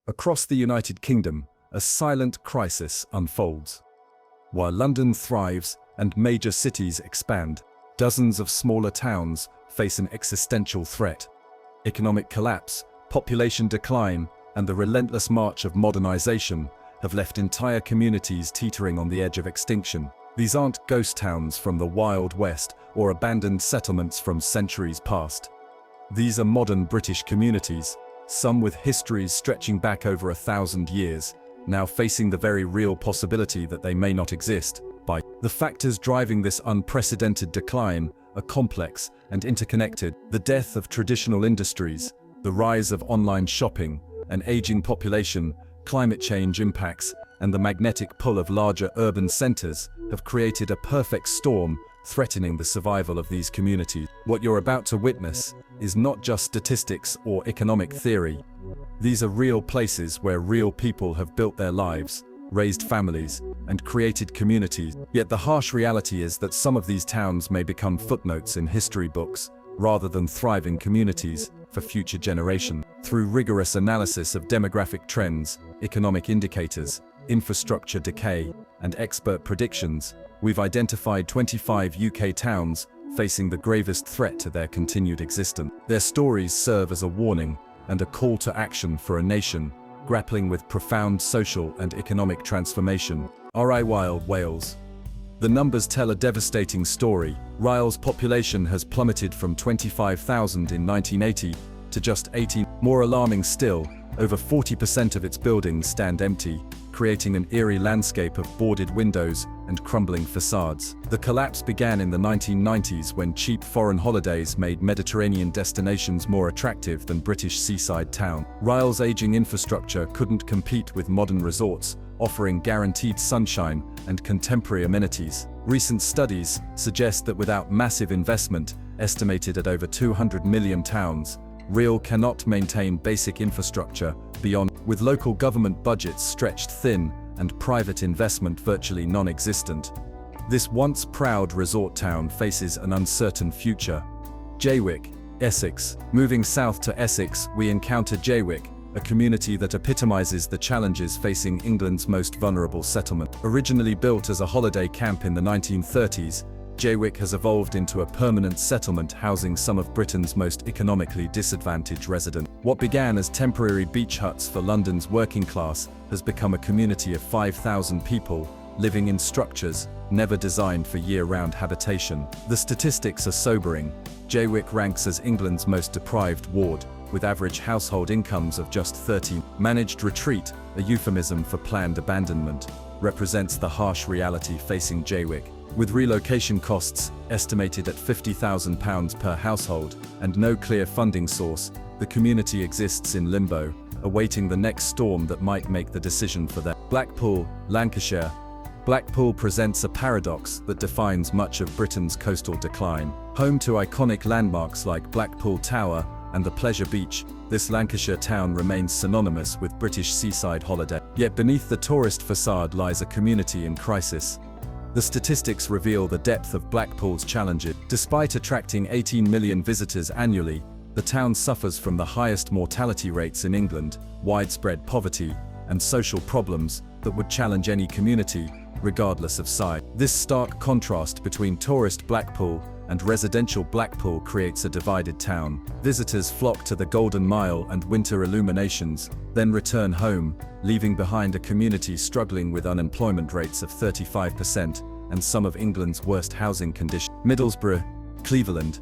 Across the United Kingdom, a silent crisis unfolds. While London thrives and major cities expand, dozens of smaller towns face an existential threat. Economic collapse, population decline, and the relentless march of modernization have left entire communities teetering on the edge of extinction. These aren't ghost towns from the Wild West or abandoned settlements from centuries past. These are modern British communities, some with histories stretching back over 1,000 years, now facing the very real possibility that they may not exist. The factors driving this unprecedented decline are complex and interconnected. The death of traditional industries, the rise of online shopping, an aging population, climate change impacts, and the magnetic pull of larger urban centers have created a perfect storm threatening the survival of these communities. What you're about to witness is not just statistics or economic theory. These are real places where real people have built their lives, raised families, and created communities. Yet the harsh reality is that some of these towns may become footnotes in history books, rather than thriving communities for future generations. Through rigorous analysis of demographic trends, economic indicators, infrastructure decay, and expert predictions, we've identified 25 UK towns facing the gravest threat to their continued existence. Their stories serve as a warning and a call to action for a nation grappling with profound social and economic transformation. Wales. The numbers tell a devastating story. Ryle's population has plummeted from 25,000 in 1980 to just 18. More alarming still, over 40% of its buildings stand empty, creating an eerie landscape of boarded windows and crumbling facades. The collapse began in the 1990s when cheap foreign holidays made Mediterranean destinations more attractive than British seaside towns. Ryle's aging infrastructure couldn't compete with modern resorts, offering guaranteed sunshine and contemporary amenities. Recent studies suggest that without massive investment, estimated at over 200 million pounds, Ryle cannot maintain basic infrastructure beyond, with local government budgets stretched thin and private investment virtually non-existent. This once proud resort town faces an uncertain future. Jaywick, Essex. Moving south to Essex, we encounter Jaywick, a community that epitomizes the challenges facing England's most vulnerable settlement. Originally built as a holiday camp in the 1930s, Jaywick has evolved into a permanent settlement housing some of Britain's most economically disadvantaged residents. What began as temporary beach huts for London's working class has become a community of 5,000 people living in structures never designed for year-round habitation. The statistics are sobering. Jaywick ranks as England's most deprived ward, with average household incomes of just 13. Managed retreat, a euphemism for planned abandonment, represents the harsh reality facing Jaywick. With relocation costs estimated at £50,000 per household and no clear funding source, the community exists in limbo, awaiting the next storm that might make the decision for them. Blackpool, Lancashire. Blackpool presents a paradox that defines much of Britain's coastal decline. Home to iconic landmarks like Blackpool Tower and the Pleasure Beach, this Lancashire town remains synonymous with British seaside holiday. Yet beneath the tourist facade lies a community in crisis. The statistics reveal the depth of Blackpool's challenges. Despite attracting 18 million visitors annually, the town suffers from the highest mortality rates in England, widespread poverty, and social problems that would challenge any community, regardless of size. This stark contrast between tourist Blackpool and residential Blackpool creates a divided town. Visitors flock to the Golden Mile and winter illuminations, then return home, leaving behind a community struggling with unemployment rates of 35% and some of England's worst housing conditions. Middlesbrough, Cleveland.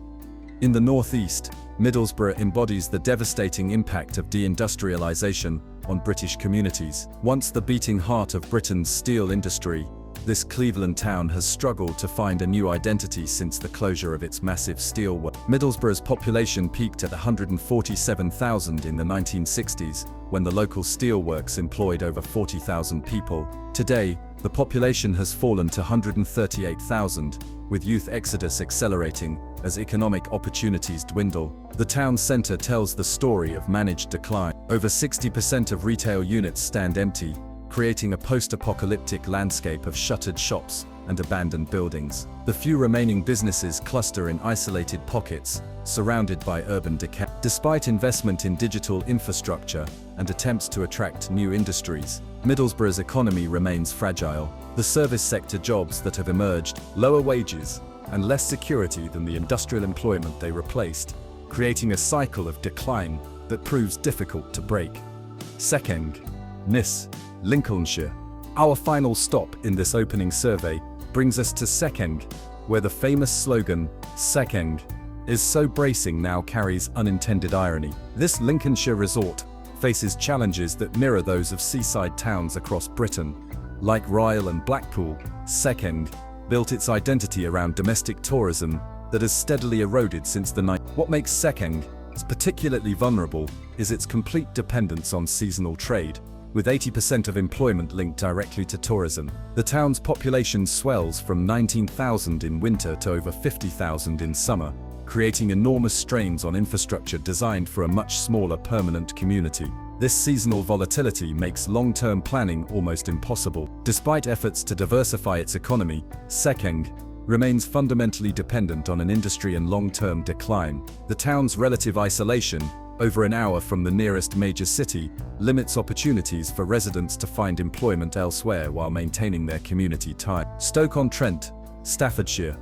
In the northeast, Middlesbrough embodies the devastating impact of de-industrialization on British communities. Once the beating heart of Britain's steel industry, this Cleveland town has struggled to find a new identity since the closure of its massive steel works. Middlesbrough's population peaked at 147,000 in the 1960s, when the local steelworks employed over 40,000 people. Today, the population has fallen to 138,000, with youth exodus accelerating as economic opportunities dwindle. The town centre tells the story of managed decline. Over 60% of retail units stand empty, creating a post-apocalyptic landscape of shuttered shops, and abandoned buildings. The few remaining businesses cluster in isolated pockets, surrounded by urban decay. Despite investment in digital infrastructure and attempts to attract new industries, Middlesbrough's economy remains fragile. The service sector jobs that have emerged, lower wages, and less security than the industrial employment they replaced, creating a cycle of decline that proves difficult to break. Sekeng, Nis, Lincolnshire. Our final stop in this opening survey brings us to Sekeng, where the famous slogan, Sekeng is so bracing, now carries unintended irony. This Lincolnshire resort faces challenges that mirror those of seaside towns across Britain. Like Ryle and Blackpool, Sekeng built its identity around domestic tourism that has steadily eroded since the 90s. What makes Sekeng particularly vulnerable is its complete dependence on seasonal trade, with 80% of employment linked directly to tourism. The town's population swells from 19,000 in winter to over 50,000 in summer, creating enormous strains on infrastructure designed for a much smaller permanent community. This seasonal volatility makes long-term planning almost impossible. Despite efforts to diversify its economy, Sekeng remains fundamentally dependent on an industry in long-term decline. The town's relative isolation, over an hour from the nearest major city, limits opportunities for residents to find employment elsewhere while maintaining their community ties. Stoke-on-Trent, Staffordshire.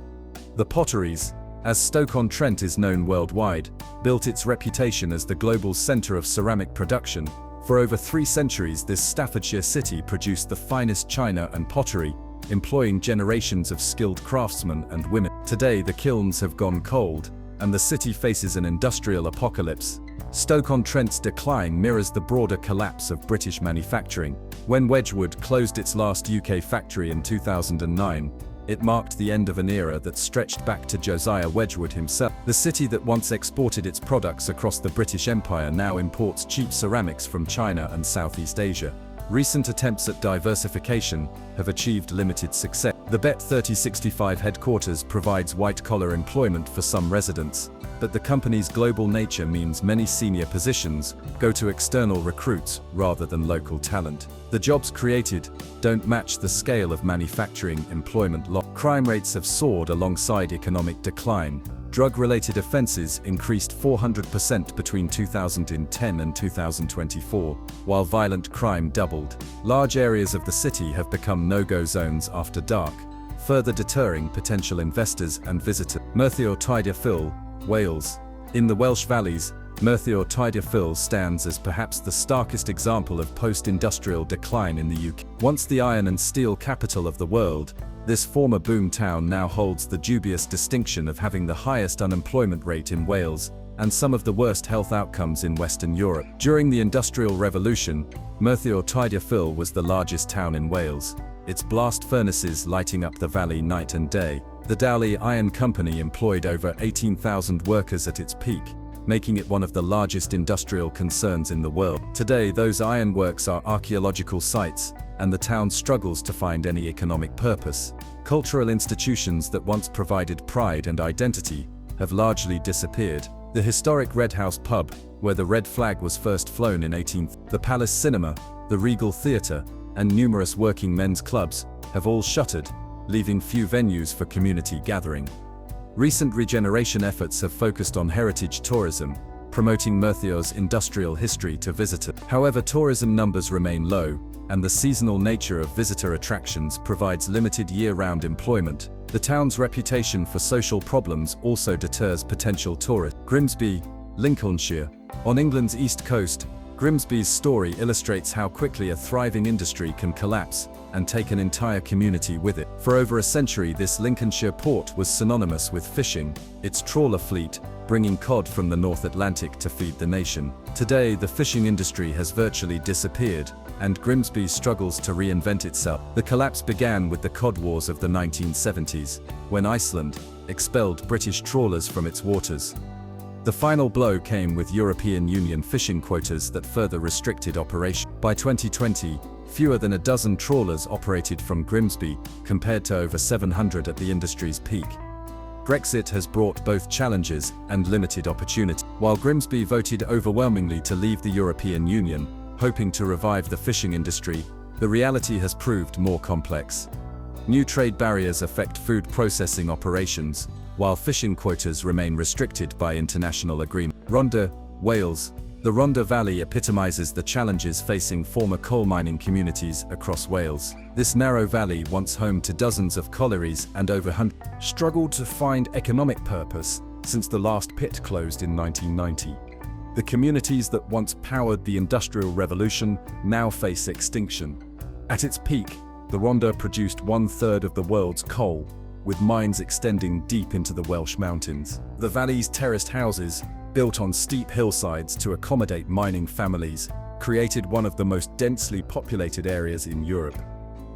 The Potteries, as Stoke-on-Trent is known worldwide, built its reputation as the global centre of ceramic production. For over 3 centuries, this Staffordshire city produced the finest china and pottery, employing generations of skilled craftsmen and women. Today, the kilns have gone cold, and the city faces an industrial apocalypse. Stoke-on-Trent's decline mirrors the broader collapse of British manufacturing. When Wedgwood closed its last UK factory in 2009, it marked the end of an era that stretched back to Josiah Wedgwood himself. The city that once exported its products across the British Empire now imports cheap ceramics from China and Southeast Asia. Recent attempts at diversification have achieved limited success. The Bet 3065 headquarters provides white-collar employment for some residents, but the company's global nature means many senior positions go to external recruits rather than local talent. The jobs created don't match the scale of manufacturing employment loss. Crime rates have soared alongside economic decline. Drug-related offences increased 400% between 2010 and 2024, while violent crime doubled. Large areas of the city have become no-go zones after dark, further deterring potential investors and visitors. Merthyr Tydfil, Wales. In the Welsh valleys, Merthyr Tydfil stands as perhaps the starkest example of post-industrial decline in the UK. Once the iron and steel capital of the world, this former boom town now holds the dubious distinction of having the highest unemployment rate in Wales and some of the worst health outcomes in Western Europe. During the Industrial Revolution, Merthyr Tydfil was the largest town in Wales, its blast furnaces lighting up the valley night and day. The Dowley Iron Company employed over 18,000 workers at its peak, making it one of the largest industrial concerns in the world. Today, those ironworks are archaeological sites, and the town struggles to find any economic purpose. Cultural institutions that once provided pride and identity have largely disappeared. The historic Red House pub, where the red flag was first flown in 18th, the Palace Cinema, the Regal Theatre, and numerous working men's clubs have all shuttered, leaving few venues for community gathering. Recent regeneration efforts have focused on heritage tourism, promoting Merthyr's industrial history to visitors. However, tourism numbers remain low, and the seasonal nature of visitor attractions provides limited year-round employment. The town's reputation for social problems also deters potential tourists. Grimsby, Lincolnshire. On England's east coast, Grimsby's story illustrates how quickly a thriving industry can collapse and take an entire community with it. For over a century, this Lincolnshire port was synonymous with fishing, its trawler fleet bringing cod from the North Atlantic to feed the nation. Today, the fishing industry has virtually disappeared, and Grimsby struggles to reinvent itself. The collapse began with the cod wars of the 1970s, when Iceland expelled British trawlers from its waters. The final blow came with European Union fishing quotas that further restricted operation. By 2020, fewer than a dozen trawlers operated from Grimsby, compared to over 700 at the industry's peak. Brexit has brought both challenges and limited opportunity. While Grimsby voted overwhelmingly to leave the European Union, hoping to revive the fishing industry, the reality has proved more complex. New trade barriers affect food processing operations, while fishing quotas remain restricted by international agreement. Rhondda, Wales. The Rhondda Valley epitomizes the challenges facing former coal mining communities across Wales. This narrow valley, once home to dozens of collieries and over 100, struggled to find economic purpose since the last pit closed in 1990. The communities that once powered the Industrial Revolution now face extinction. At its peak, the Rhondda produced 1/3 of the world's coal, with mines extending deep into the Welsh mountains. The valley's terraced houses, built on steep hillsides to accommodate mining families, created one of the most densely populated areas in Europe.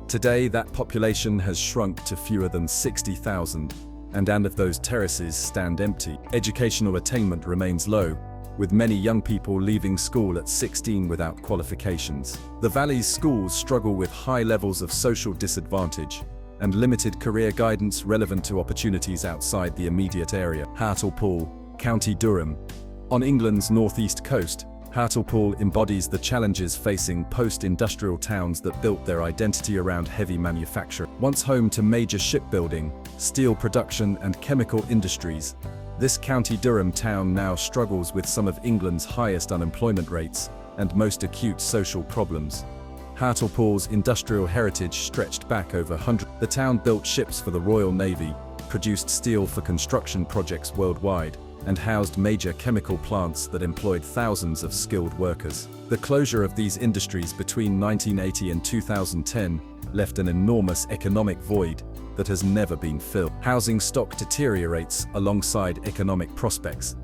Today, that population has shrunk to fewer than 60,000, and of those terraces stand empty. Educational attainment remains low, with many young people leaving school at 16 without qualifications. The valley's schools struggle with high levels of social disadvantage and limited career guidance relevant to opportunities outside the immediate area. Hartlepool, County Durham. On England's northeast coast, Hartlepool embodies the challenges facing post-industrial towns that built their identity around heavy manufacture. Once home to major shipbuilding, steel production and chemical industries, this County Durham town now struggles with some of England's highest unemployment rates and most acute social problems. Hartlepool's industrial heritage stretched back over hundreds. The town built ships for the Royal Navy, produced steel for construction projects worldwide, and housed major chemical plants that employed thousands of skilled workers. The closure of these industries between 1980 and 2010 left an enormous economic void that has never been filled. Housing stock deteriorates alongside economic prospects.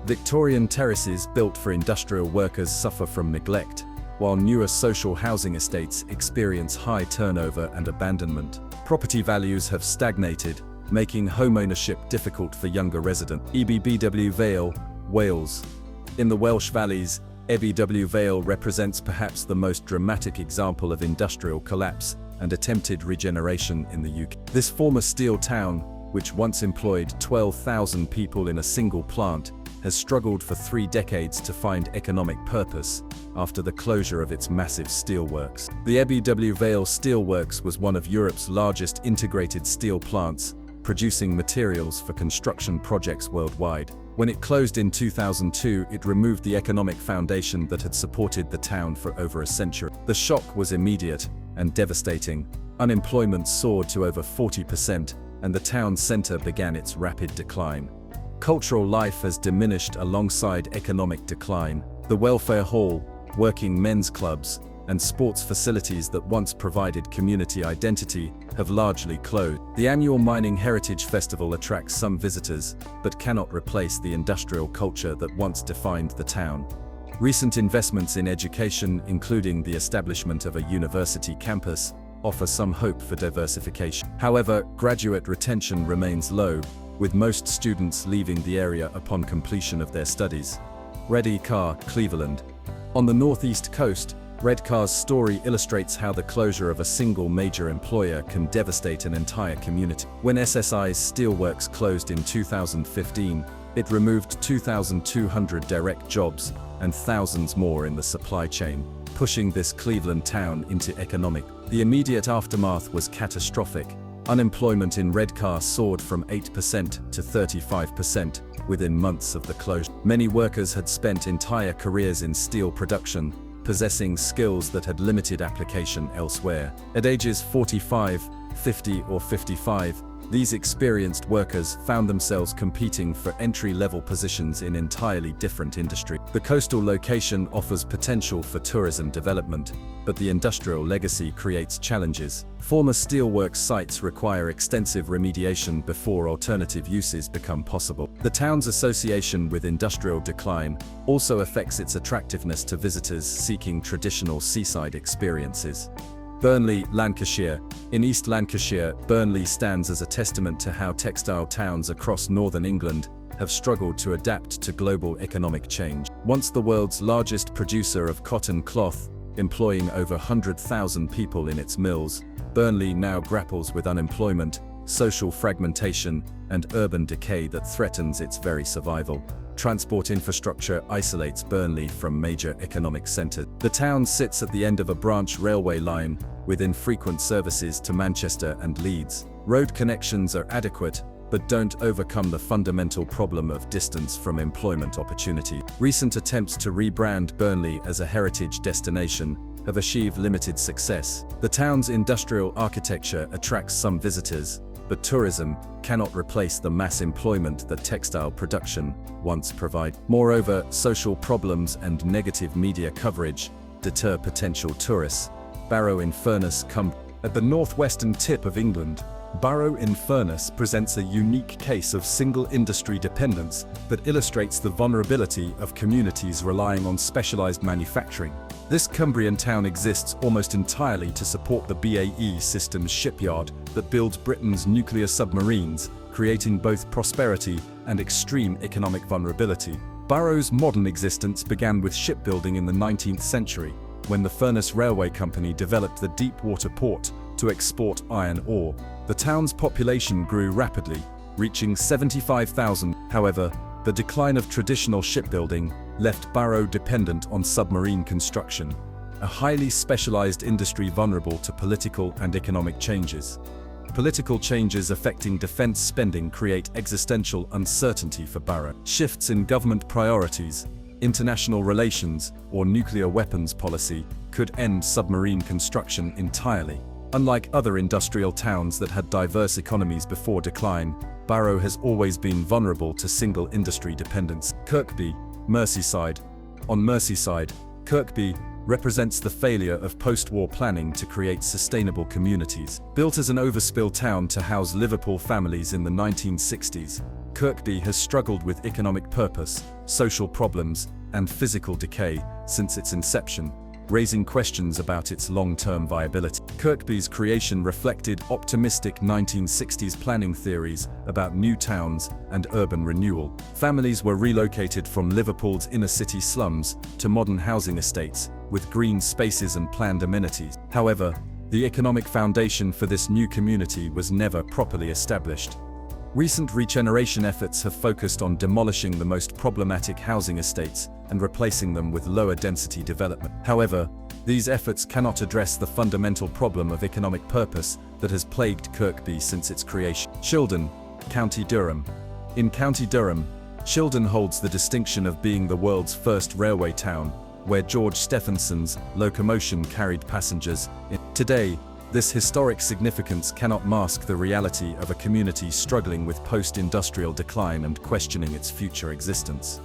Victorian terraces built for industrial workers suffer from neglect, while newer social housing estates experience high turnover and abandonment. Property values have stagnated, making homeownership difficult for younger residents. Ebbw Vale, Wales. In the Welsh valleys, Ebbw Vale represents perhaps the most dramatic example of industrial collapse and attempted regeneration in the UK. This former steel town, which once employed 12,000 people in a single plant, has struggled for 3 decades to find economic purpose after the closure of its massive steelworks. The Ebbw Vale Steelworks was one of Europe's largest integrated steel plants, producing materials for construction projects worldwide. When it closed in 2002, it removed the economic foundation that had supported the town for over a century. The shock was immediate and devastating. Unemployment soared to over 40%, and the town center began its rapid decline. Cultural life has diminished alongside economic decline. The welfare hall, working men's clubs, and sports facilities that once provided community identity have largely closed. The annual Mining Heritage Festival attracts some visitors, but cannot replace the industrial culture that once defined the town. Recent investments in education, including the establishment of a university campus, offer some hope for diversification. However, graduate retention remains low, with most students leaving the area upon completion of their studies. Redcar, Cleveland. On the northeast coast, Redcar's story illustrates how the closure of a single major employer can devastate an entire community. When SSI's steelworks closed in 2015, it removed 2,200 direct jobs and thousands more in the supply chain, pushing this Cleveland town into economic. The immediate aftermath was catastrophic. Unemployment in Redcar soared from 8% to 35% within months of the closure. Many workers had spent entire careers in steel production, possessing skills that had limited application elsewhere. At ages 45, 50, or 55, these experienced workers found themselves competing for entry-level positions in entirely different industries. The coastal location offers potential for tourism development, but the industrial legacy creates challenges. Former steelworks sites require extensive remediation before alternative uses become possible. The town's association with industrial decline also affects its attractiveness to visitors seeking traditional seaside experiences. Burnley, Lancashire. In East Lancashire, Burnley stands as a testament to how textile towns across northern England have struggled to adapt to global economic change. Once the world's largest producer of cotton cloth, employing over 100,000 people in its mills, Burnley now grapples with unemployment, social fragmentation, and urban decay that threatens its very survival. Transport infrastructure isolates Burnley from major economic centres. The town sits at the end of a branch railway line, with infrequent services to Manchester and Leeds. Road connections are adequate, but don't overcome the fundamental problem of distance from employment opportunity. Recent attempts to rebrand Burnley as a heritage destination have achieved limited success. The town's industrial architecture attracts some visitors, but tourism cannot replace the mass employment that textile production once provided. Moreover, social problems and negative media coverage deter potential tourists. Barrow-in-Furness, Cumbria. At the northwestern tip of England, Barrow-in-Furness presents a unique case of single industry dependence that illustrates the vulnerability of communities relying on specialized manufacturing. This Cumbrian town exists almost entirely to support the BAE Systems shipyard that builds Britain's nuclear submarines, creating both prosperity and extreme economic vulnerability. Barrow's modern existence began with shipbuilding in the 19th century, when the Furness Railway Company developed the deep-water port to export iron ore. The town's population grew rapidly, reaching 75,000. However, the decline of traditional shipbuilding left Barrow dependent on submarine construction, a highly specialized industry vulnerable to political and economic changes. Political changes affecting defense spending create existential uncertainty for Barrow. Shifts in government priorities, international relations, or nuclear weapons policy could end submarine construction entirely. Unlike other industrial towns that had diverse economies before decline, Barrow has always been vulnerable to single industry dependence. Kirkby, Merseyside. On Merseyside, Kirkby represents the failure of post-war planning to create sustainable communities. Built as an overspill town to house Liverpool families in the 1960s, Kirkby has struggled with economic purpose, social problems, and physical decay since its inception, raising questions about its long-term viability. Kirkby's creation reflected optimistic 1960s planning theories about new towns and urban renewal. Families were relocated from Liverpool's inner-city slums to modern housing estates, with green spaces and planned amenities. However, the economic foundation for this new community was never properly established. Recent regeneration efforts have focused on demolishing the most problematic housing estates and replacing them with lower-density development. However, these efforts cannot address the fundamental problem of economic purpose that has plagued Kirkby since its creation. Shildon, County Durham. In County Durham, Shildon holds the distinction of being the world's first railway town, where George Stephenson's locomotion carried passengers. Today, this historic significance cannot mask the reality of a community struggling with post-industrial decline and questioning its future existence.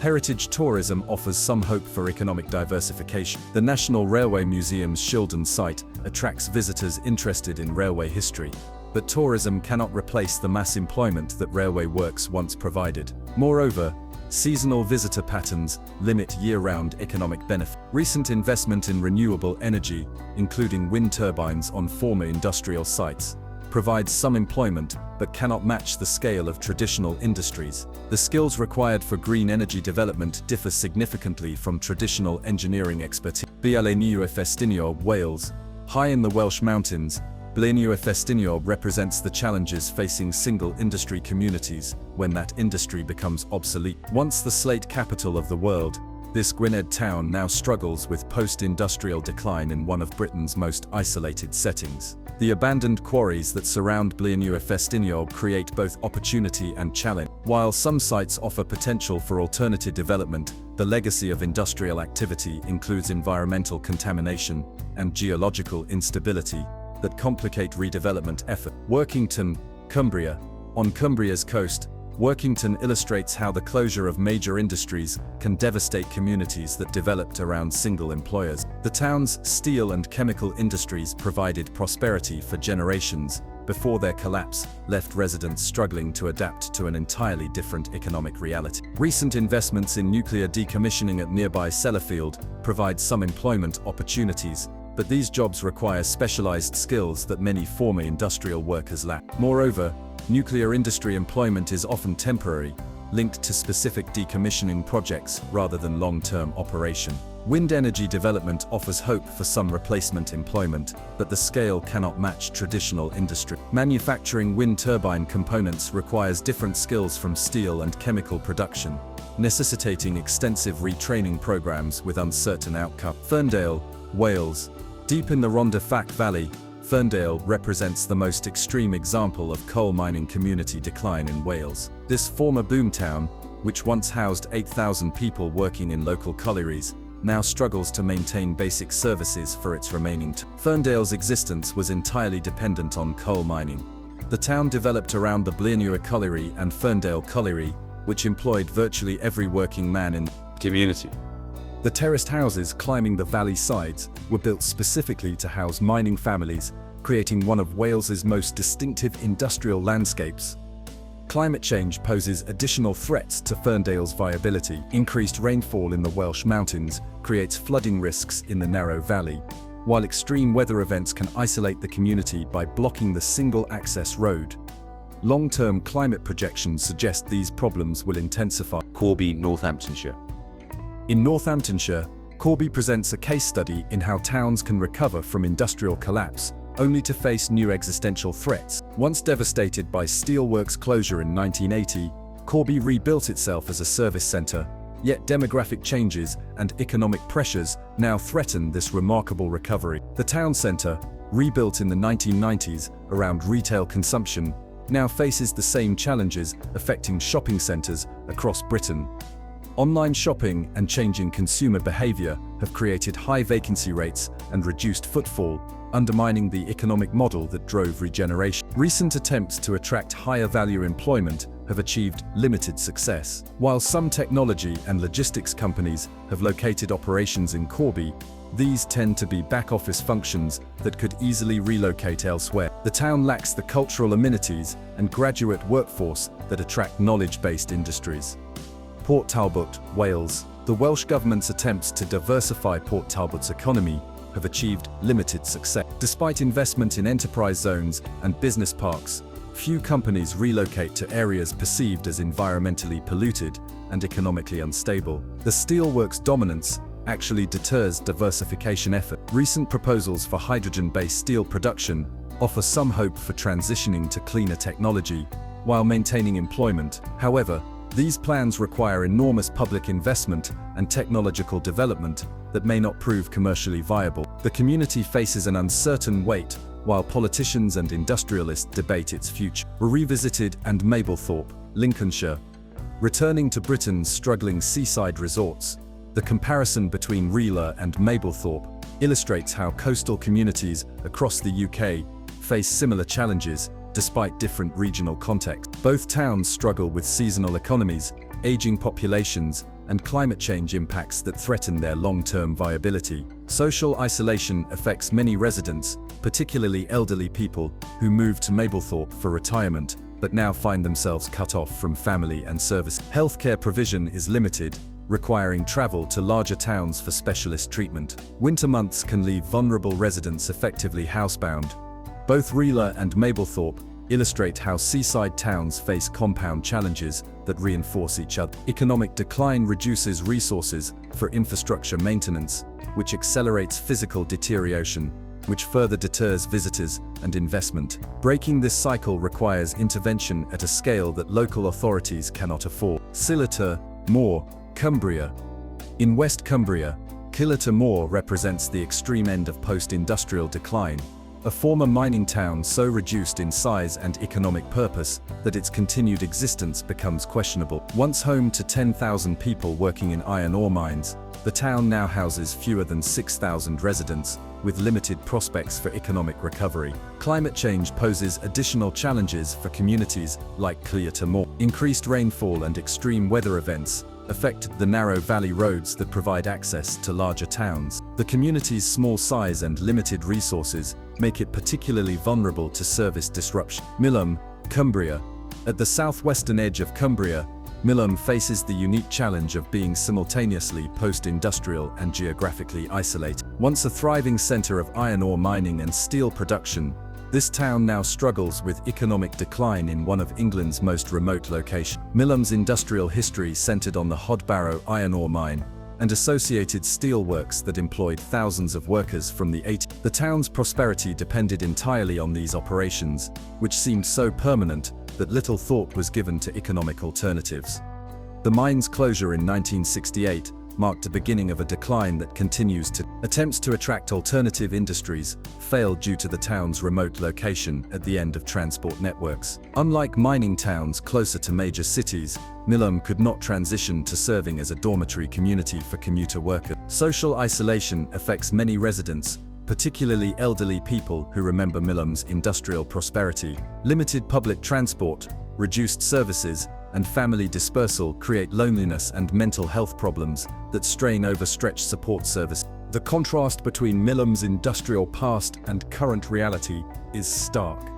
Heritage tourism offers some hope for economic diversification. The National Railway Museum's Shildon site attracts visitors interested in railway history, but tourism cannot replace the mass employment that railway works once provided. Moreover, seasonal visitor patterns limit year-round economic benefit. Recent investment in renewable energy, including wind turbines on former industrial sites, provides some employment but cannot match the scale of traditional industries. The skills required for green energy development differ significantly from traditional engineering expertise. Blaenau Festiniog, Wales. High in the Welsh mountains, Blaenau Festiniog represents the challenges facing single industry communities when that industry becomes obsolete. Once the slate capital of the world, this Gwynedd town now struggles with post-industrial decline in one of Britain's most isolated settings. The abandoned quarries that surround Blaenau Festiniog create both opportunity and challenge. While some sites offer potential for alternative development, the legacy of industrial activity includes environmental contamination and geological instability that complicate redevelopment effort. Workington, Cumbria. On Cumbria's coast, Workington illustrates how the closure of major industries can devastate communities that developed around single employers. The town's steel and chemical industries provided prosperity for generations before their collapse left residents struggling to adapt to an entirely different economic reality. Recent investments in nuclear decommissioning at nearby Sellafield provide some employment opportunities, but these jobs require specialized skills that many former industrial workers lack. Moreover, nuclear industry employment is often temporary, linked to specific decommissioning projects rather than long-term operation. Wind energy development offers hope for some replacement employment, but the scale cannot match traditional industry. Manufacturing wind turbine components requires different skills from steel and chemical production, necessitating extensive retraining programs with uncertain outcome. Ferndale, Wales. Deep in the Rhondda Fach Valley, Ferndale represents the most extreme example of coal mining community decline in Wales. This former boomtown, which once housed 8,000 people working in local collieries, now struggles to maintain basic services for its remaining. Ferndale's existence was entirely dependent on coal mining. The town developed around the Blaenau Colliery and Ferndale Colliery, which employed virtually every working man in the community. The terraced houses climbing the valley sides were built specifically to house mining families, creating one of Wales's most distinctive industrial landscapes. Climate change poses additional threats to Ferndale's viability. Increased rainfall in the Welsh mountains creates flooding risks in the narrow valley, while extreme weather events can isolate the community by blocking the single-access road. Long-term climate projections suggest these problems will intensify. Corby, Northamptonshire. In Northamptonshire, Corby presents a case study in how towns can recover from industrial collapse, only to face new existential threats. Once devastated by steelworks closure in 1980, Corby rebuilt itself as a service centre, yet demographic changes and economic pressures now threaten this remarkable recovery. The town centre, rebuilt in the 1990s around retail consumption, now faces the same challenges affecting shopping centres across Britain. Online shopping and changing consumer behaviour have created high vacancy rates and reduced footfall, undermining the economic model that drove regeneration. Recent attempts to attract higher value employment have achieved limited success. While some technology and logistics companies have located operations in Corby, these tend to be back-office functions that could easily relocate elsewhere. The town lacks the cultural amenities and graduate workforce that attract knowledge-based industries. Port Talbot, Wales. The Welsh Government's attempts to diversify Port Talbot's economy have achieved limited success. Despite investment in enterprise zones and business parks, few companies relocate to areas perceived as environmentally polluted and economically unstable. The steelworks dominance actually deters diversification effort. Recent proposals for hydrogen-based steel production offer some hope for transitioning to cleaner technology while maintaining employment. However, these plans require enormous public investment and technological development that may not prove commercially viable. The community faces an uncertain wait while politicians and industrialists debate its future. Revisited and Mablethorpe, Lincolnshire. Returning to Britain's struggling seaside resorts, the comparison between Rila and Mablethorpe illustrates how coastal communities across the UK face similar challenges despite different regional contexts. Both towns struggle with seasonal economies, aging populations, and climate change impacts that threaten their long-term viability. Social isolation affects many residents, particularly elderly people, who move to Mablethorpe for retirement, but now find themselves cut off from family and service. Healthcare provision is limited, requiring travel to larger towns for specialist treatment. Winter months can leave vulnerable residents effectively housebound. Both Rila and Mablethorpe illustrate how seaside towns face compound challenges that reinforce each other. Economic decline reduces resources for infrastructure maintenance, which accelerates physical deterioration, which further deters visitors and investment. Breaking this cycle requires intervention at a scale that local authorities cannot afford. Killiter Moor, Cumbria. In West Cumbria, Killiter Moor represents the extreme end of post-industrial decline, a former mining town so reduced in size and economic purpose that its continued existence becomes questionable. Once home to 10,000 people working in iron ore mines, the town now houses fewer than 6,000 residents, with limited prospects for economic recovery. Climate change poses additional challenges for communities like Killiter Moor. Increased rainfall and extreme weather events affect the narrow valley roads that provide access to larger towns. The community's small size and limited resources make it particularly vulnerable to service disruption. Millom, Cumbria. At the southwestern edge of Cumbria, Millom faces the unique challenge of being simultaneously post-industrial and geographically isolated. Once a thriving centre of iron ore mining and steel production, this town now struggles with economic decline in one of England's most remote locations. Millom's industrial history centred on the Hodbarrow iron ore mine, and associated steelworks that employed thousands of workers from the 80s. The town's prosperity depended entirely on these operations, which seemed so permanent that little thought was given to economic alternatives. The mine's closure in 1968 marked the beginning of a decline that continues to. Attempts to attract alternative industries failed due to the town's remote location at the end of transport networks. Unlike mining towns closer to major cities, Milam could not transition to serving as a dormitory community for commuter workers. Social isolation affects many residents, particularly elderly people who remember Milam's industrial prosperity. Limited public transport, reduced services, and family dispersal create loneliness and mental health problems that strain overstretched support services. The contrast between Milam's industrial past and current reality is stark.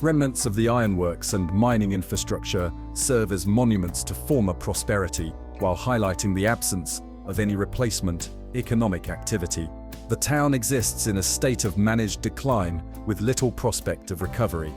Remnants of the ironworks and mining infrastructure serve as monuments to former prosperity, while highlighting the absence of any replacement economic activity. The town exists in a state of managed decline with little prospect of recovery.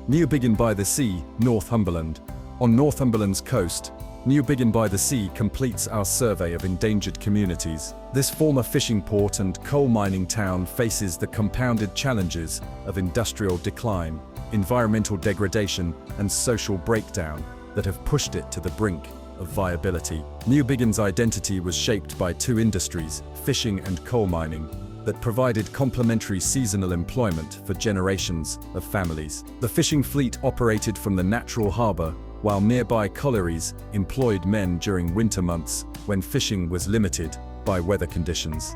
Newbiggin by the Sea, Northumberland. On Northumberland's coast, Newbiggin by the Sea completes our survey of endangered communities. This former fishing port and coal mining town faces the compounded challenges of industrial decline, environmental degradation, and social breakdown that have pushed it to the brink of viability. Newbiggin's identity was shaped by two industries, fishing and coal mining, that provided complementary seasonal employment for generations of families. The fishing fleet operated from the natural harbor, while nearby collieries employed men during winter months when fishing was limited by weather conditions.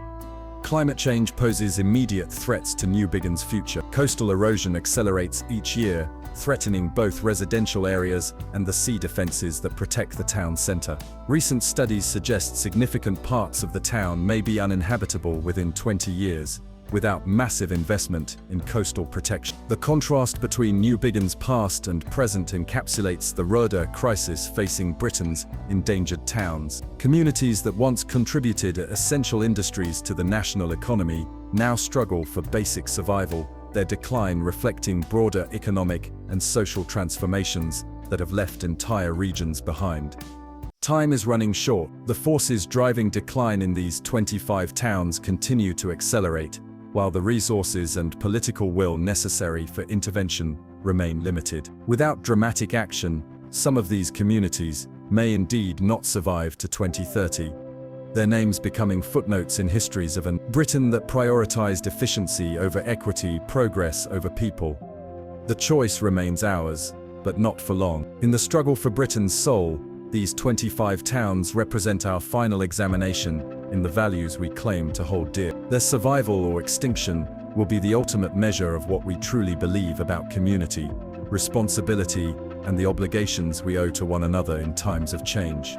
Climate change poses immediate threats to Newbiggin's future. Coastal erosion accelerates each year, threatening both residential areas and the sea defenses that protect the town center. Recent studies suggest significant parts of the town may be uninhabitable within 20 years, without massive investment in coastal protection. The contrast between Newbiggin's past and present encapsulates the broader crisis facing Britain's endangered towns. Communities that once contributed essential industries to the national economy now struggle for basic survival, their decline reflecting broader economic and social transformations that have left entire regions behind. Time is running short. The forces driving decline in these 25 towns continue to accelerate, while the resources and political will necessary for intervention remain limited. Without dramatic action, some of these communities may indeed not survive to 2030, their names becoming footnotes in histories of a Britain that prioritized efficiency over equity, progress over people. The choice remains ours, but not for long. In the struggle for Britain's soul, these 25 towns represent our final examination in the values we claim to hold dear. Their survival or extinction will be the ultimate measure of what we truly believe about community, responsibility, and the obligations we owe to one another in times of change.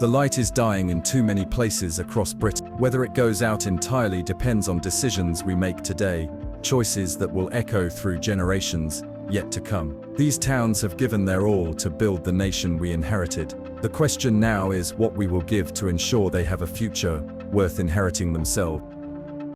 The light is dying in too many places across Britain. Whether it goes out entirely depends on decisions we make today, choices that will echo through generations yet to come. These towns have given their all to build the nation we inherited. The question now is what we will give to ensure they have a future worth inheriting themselves.